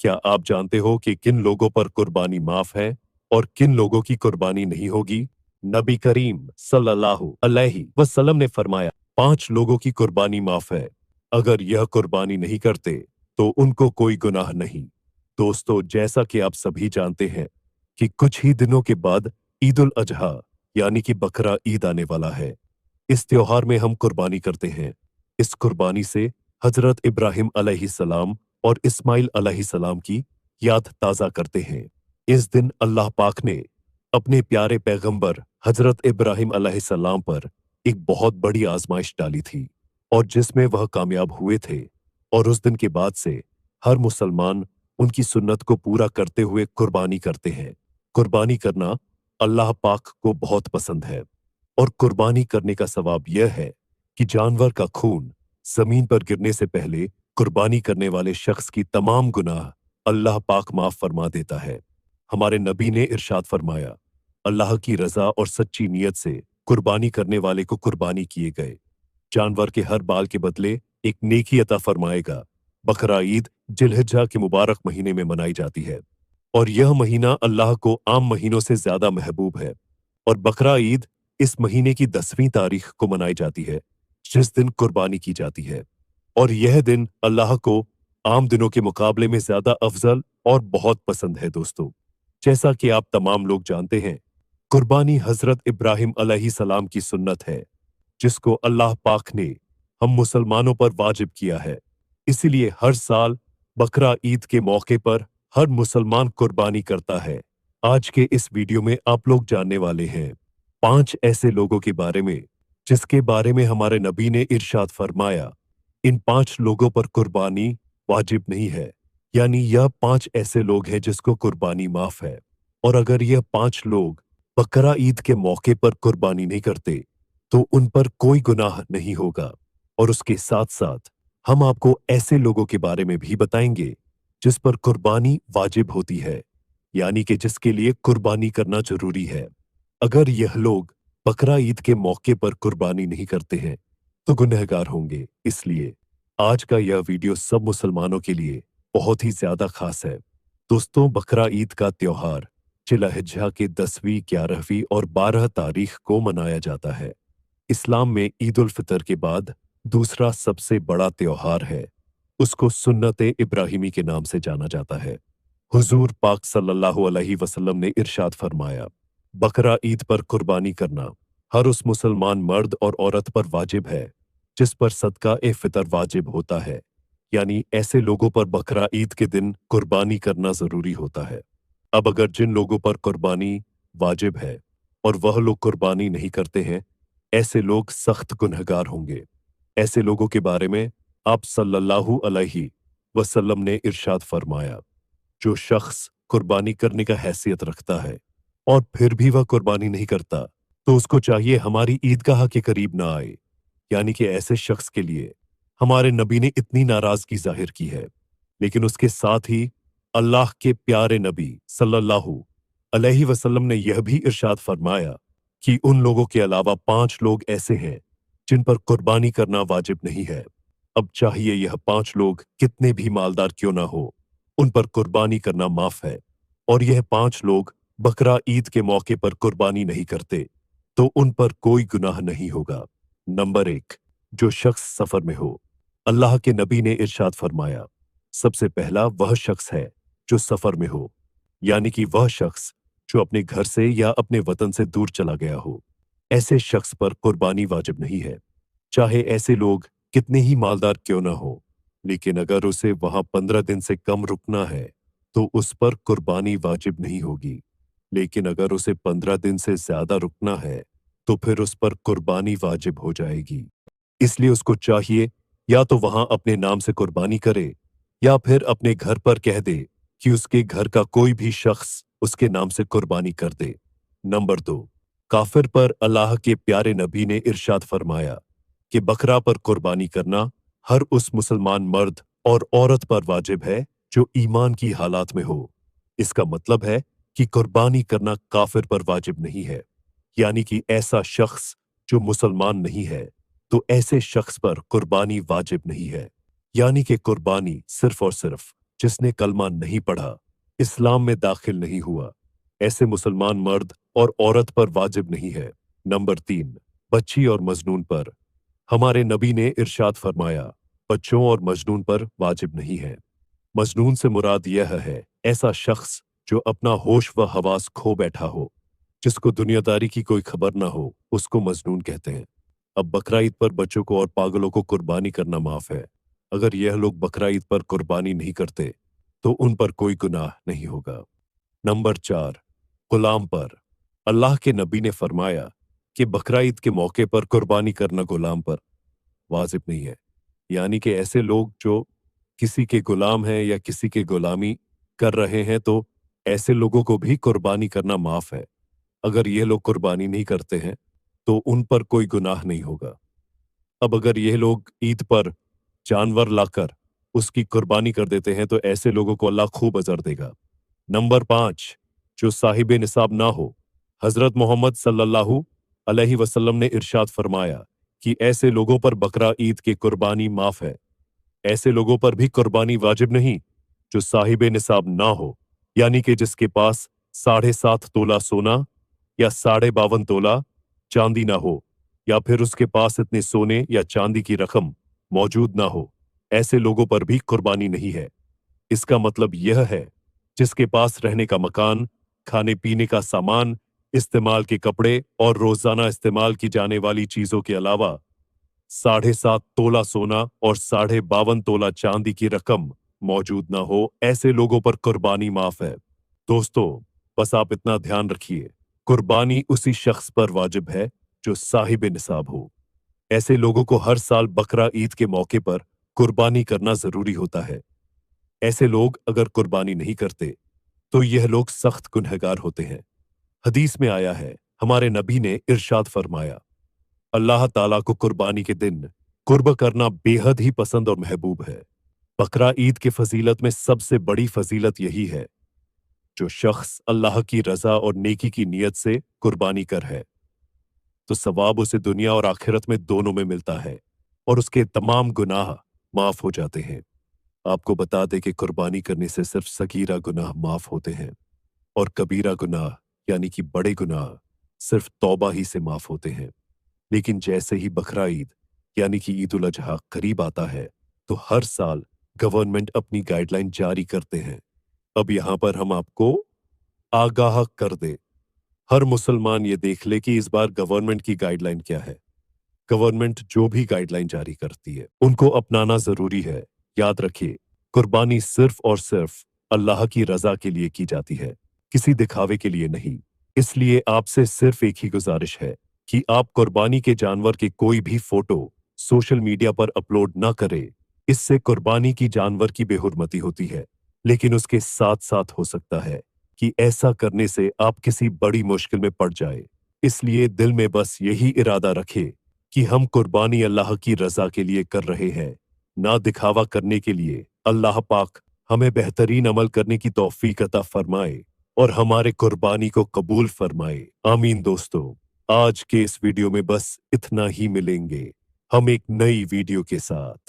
क्या आप जानते हो कि किन लोगों पर कुर्बानी माफ है और किन लोगों की कुर्बानी नहीं होगी? नबी करीम सल्लल्लाहु अलैहि वसल्लम ने फरमाया, 5 लोगों की कुर्बानी माफ है। अगर यह कुर्बानी नहीं करते तो उनको कोई गुनाह नहीं। दोस्तों, जैसा कि आप सभी जानते हैं कि कुछ ही दिनों के बाद ईद उल अजहा यानी कि बकरा ईद आने वाला है। इस त्योहार में हम कुर्बानी करते हैं। इस कुर्बानी से हजरत इब्राहिम अलैहिस्सलाम और इस्माइल अलैहिस्सलाम की याद ताज़ा करते हैं। इस दिन अल्लाह पाक ने अपने प्यारे पैगंबर हजरत इब्राहिम अलैहिस्सलाम पर एक बहुत बड़ी आजमाइश डाली थी और जिसमें वह कामयाब हुए थे। और उस दिन के बाद से हर मुसलमान उनकी सुन्नत को पूरा करते हुए कुर्बानी करते हैं। कुर्बानी करना अल्लाह पाक को बहुत पसंद है और कुर्बानी करने का सवाब यह है कि जानवर का खून जमीन पर गिरने से पहले कुर्बानी करने वाले शख्स की तमाम गुनाह अल्लाह पाक माफ फरमा देता है। हमारे नबी ने इरशाद फरमाया, अल्लाह की रजा और सच्ची नीयत से कुर्बानी करने वाले को कुर्बानी किए गए जानवर के हर बाल के बदले एक नेकी अता फरमाएगा। बकरा ईद जिलहिज्जा के मुबारक महीने में मनाई जाती है और यह महीना अल्लाह को आम महीनों से ज्यादा महबूब है। और बकरा ईद इस महीने की 10वीं तारीख को मनाई जाती है, जिस दिन कुर्बानी की जाती है। और यह दिन अल्लाह को आम दिनों के मुकाबले में ज्यादा अफजल और बहुत पसंद है। दोस्तों, जैसा कि आप तमाम लोग जानते हैं, कुर्बानी हजरत इब्राहिम अलैहिस्सलाम की सुन्नत है, जिसको अल्लाह पाक ने हम मुसलमानों पर वाजिब किया है। इसीलिए हर साल बकरा ईद के मौके पर हर मुसलमान कुर्बानी करता है। आज के इस वीडियो में आप लोग जानने वाले हैं 5 ऐसे लोगों के बारे में जिसके बारे में हमारे नबी ने इरशाद फरमाया, इन 5 लोगों पर कुर्बानी वाजिब नहीं है। यानी यह 5 ऐसे लोग हैं जिसको कुर्बानी माफ है। और अगर यह 5 लोग बकरा ईद के मौके पर कुर्बानी नहीं करते तो उन पर कोई गुनाह नहीं होगा। और उसके साथ साथ हम आपको ऐसे लोगों के बारे में भी बताएंगे जिस पर कुर्बानी वाजिब होती है, यानी कि जिसके लिए कुर्बानी करना जरूरी है। अगर यह लोग बकरा ईद के मौके पर कुर्बानी नहीं करते हैं तो गुनहगार होंगे। इसलिए आज का यह वीडियो सब मुसलमानों के लिए बहुत ही ज्यादा खास है। दोस्तों, बकरा ईद का त्योहार जिलहिज्जा के 10वीं, 11वीं और 12 तारीख को मनाया जाता है। इस्लाम में ईद उल फितर के बाद दूसरा सबसे बड़ा त्योहार है। उसको सुन्नत-ए इब्राहिमी के नाम से जाना जाता है। हुजूर पाक सल्लल्लाहु अलैहि वसल्लम ने इरशाद फरमाया, बकरा ईद पर कुर्बानी करना हर उस मुसलमान मर्द और औरत पर वाजिब है जिस पर सदका-ए-फितर वाजिब होता है। यानी ऐसे लोगों पर बकरा ईद के दिन कुर्बानी करना जरूरी होता है। अब अगर जिन लोगों पर कुर्बानी वाजिब है और वह लोग कुर्बानी नहीं करते हैं, ऐसे लोग सख्त गुनहगार होंगे। ऐसे लोगों के बारे में आप सल्लल्लाहु अलैहि वसल्लम ने इरशाद फरमाया, जो शख्स कुर्बानी करने का हैसियत रखता है और फिर भी वह कुर्बानी नहीं करता तो उसको चाहिए हमारी ईदगाह के करीब ना आए। यानी कि ऐसे शख्स के लिए हमारे नबी ने इतनी नाराजगी जाहिर की है। लेकिन उसके साथ ही अल्लाह के प्यारे नबी सल्लल्लाहु अलैहि वसल्लम ने यह भी इरशाद फरमाया कि उन लोगों के अलावा 5 लोग ऐसे हैं जिन पर कुर्बानी करना वाजिब नहीं है। अब चाहिए यह 5 लोग कितने भी मालदार क्यों ना हो, उन पर कुर्बानी करना माफ है। और यह 5 लोग बकरा ईद के मौके पर कुर्बानी नहीं करते तो उन पर कोई गुनाह नहीं होगा। नंबर 1, जो शख्स सफर में हो। अल्लाह के नबी ने इरशाद फरमाया, सबसे पहला वह शख्स है जो सफर में हो, यानी कि वह शख्स जो अपने घर से या अपने वतन से दूर चला गया हो। ऐसे शख्स पर कुर्बानी वाजिब नहीं है, चाहे ऐसे लोग कितने ही मालदार क्यों ना हो। लेकिन अगर उसे वहां 15 दिन से कम रुकना है तो उस पर कुर्बानी वाजिब नहीं होगी। लेकिन अगर उसे 15 दिन से ज्यादा रुकना है तो फिर उस पर कुर्बानी वाजिब हो जाएगी। इसलिए उसको चाहिए या तो वहां अपने नाम से कुर्बानी करे या फिर अपने घर पर कह दे कि उसके घर का कोई भी शख्स उसके नाम से कुर्बानी कर दे। नंबर 2, काफिर पर अल्लाह के प्यारे नबी ने इरशाद फरमाया कि बकरा पर कुर्बानी करना हर उस मुसलमान मर्द और औरत पर वाजिब है जो ईमान की हालात में हो। इसका मतलब है कि कुर्बानी करना काफिर पर वाजिब नहीं है, यानी कि ऐसा शख्स जो मुसलमान नहीं है तो ऐसे शख्स पर कुर्बानी वाजिब नहीं है। यानी कि कुर्बानी सिर्फ और सिर्फ जिसने कलमा नहीं पढ़ा, इस्लाम में दाखिल नहीं हुआ, ऐसे मुसलमान मर्द और औरत पर वाजिब नहीं है। नंबर 3, बच्ची और मजनून पर। हमारे नबी ने इरशाद फरमाया, बच्चों और मजनून पर वाजिब नहीं है। मजनून से मुराद यह है ऐसा शख्स जो अपना होश व हवास खो बैठा हो, जिसको दुनियादारी की कोई खबर ना हो, उसको मजनून कहते हैं। अब बकरा ईद पर बच्चों को और पागलों को कुर्बानी करना माफ है। अगर यह लोग बकरा ईद पर कुर्बानी नहीं करते तो उन पर कोई गुनाह नहीं होगा। नंबर 4, गुलाम पर। अल्लाह के नबी ने फरमाया कि बकरा ईद के मौके पर कुर्बानी करना गुलाम पर वाजिब नहीं है। यानी कि ऐसे लोग जो किसी के गुलाम हैं या किसी के गुलामी कर रहे हैं, तो ऐसे लोगों को भी कुर्बानी करना माफ है। अगर ये लोग कुर्बानी नहीं करते हैं तो उन पर कोई गुनाह नहीं होगा। अब अगर ये लोग ईद पर जानवर लाकर उसकी कुर्बानी कर देते हैं तो ऐसे लोगों को अल्लाह खूब अजर देगा। नंबर 5, जो साहिब निसाब ना हो। हजरत मोहम्मद सल्लल्लाहु अलैहि वसल्लम ने इरशाद फरमाया कि ऐसे लोगों पर बकरा ईद की कुर्बानी माफ है। ऐसे लोगों पर भी कुर्बानी वाजिब नहीं जो साहिब निसाब ना हो, यानी कि जिसके पास 7.5 तोला सोना या 52.5 तोला चांदी ना हो, या फिर उसके पास इतने सोने या चांदी की रकम मौजूद ना हो। ऐसे लोगों पर भी कुर्बानी नहीं है। इसका मतलब यह है जिसके पास रहने का मकान, खाने पीने का सामान, इस्तेमाल के कपड़े और रोजाना इस्तेमाल की जाने वाली चीजों के अलावा 7.5 तोला सोना और 52.5 तोला चांदी की रकम मौजूद ना हो, ऐसे लोगों पर कुर्बानी माफ है। दोस्तों, बस आप इतना ध्यान रखिए, कुर्बानी उसी शख्स पर वाजिब है जो साहिब निसाब हो। ऐसे लोगों को हर साल बकरा ईद के मौके पर कुर्बानी करना जरूरी होता है। ऐसे लोग अगर कुर्बानी नहीं करते तो यह लोग सख्त गुनहगार होते हैं। हदीस में आया है, हमारे नबी ने इरशाद फरमाया, अल्लाह ताला को कुर्बानी के दिन कुर्ब करना बेहद ही पसंद और महबूब है। बकरा ईद की फजीलत में सबसे बड़ी फजीलत यही है, जो शख्स अल्लाह की रजा और नेकी की नीयत से कुर्बानी कर है तो सवाब उसे दुनिया और आखिरत में दोनों में मिलता है और उसके तमाम गुनाह माफ हो जाते हैं। आपको बता दें कि कुर्बानी करने से सिर्फ सगीरा गुनाह माफ होते हैं और कबीरा गुनाह यानी कि बड़े गुनाह सिर्फ तौबा ही से माफ होते हैं। लेकिन जैसे ही बकरा ईद यानी कि ईद उल अजहा करीब आता है तो हर साल गवर्नमेंट अपनी गाइडलाइन जारी करते हैं। अब यहां पर हम आपको आगाह कर दे, हर मुसलमान ये देख ले कि इस बार गवर्नमेंट की गाइडलाइन क्या है। गवर्नमेंट जो भी गाइडलाइन जारी करती है उनको अपनाना जरूरी है। याद रखिए, कुर्बानी सिर्फ और सिर्फ अल्लाह की रजा के लिए की जाती है, किसी दिखावे के लिए नहीं। इसलिए आपसे सिर्फ एक ही गुजारिश है कि आप कुर्बानी के जानवर के कोई भी फोटो सोशल मीडिया पर अपलोड ना करें। इससे कुर्बानी की जानवर की बेहुरमती होती है, लेकिन उसके साथ साथ हो सकता है कि ऐसा करने से आप किसी बड़ी मुश्किल में पड़ जाए। इसलिए दिल में बस यही इरादा रखे कि हम कुर्बानी अल्लाह की रजा के लिए कर रहे हैं, ना दिखावा करने के लिए। अल्लाह पाक हमें बेहतरीन अमल करने की तौफीक अता फरमाए और हमारे कुर्बानी को कबूल फरमाए। आमीन। दोस्तों, आज के इस वीडियो में बस इतना ही, मिलेंगे हम एक नई वीडियो के साथ।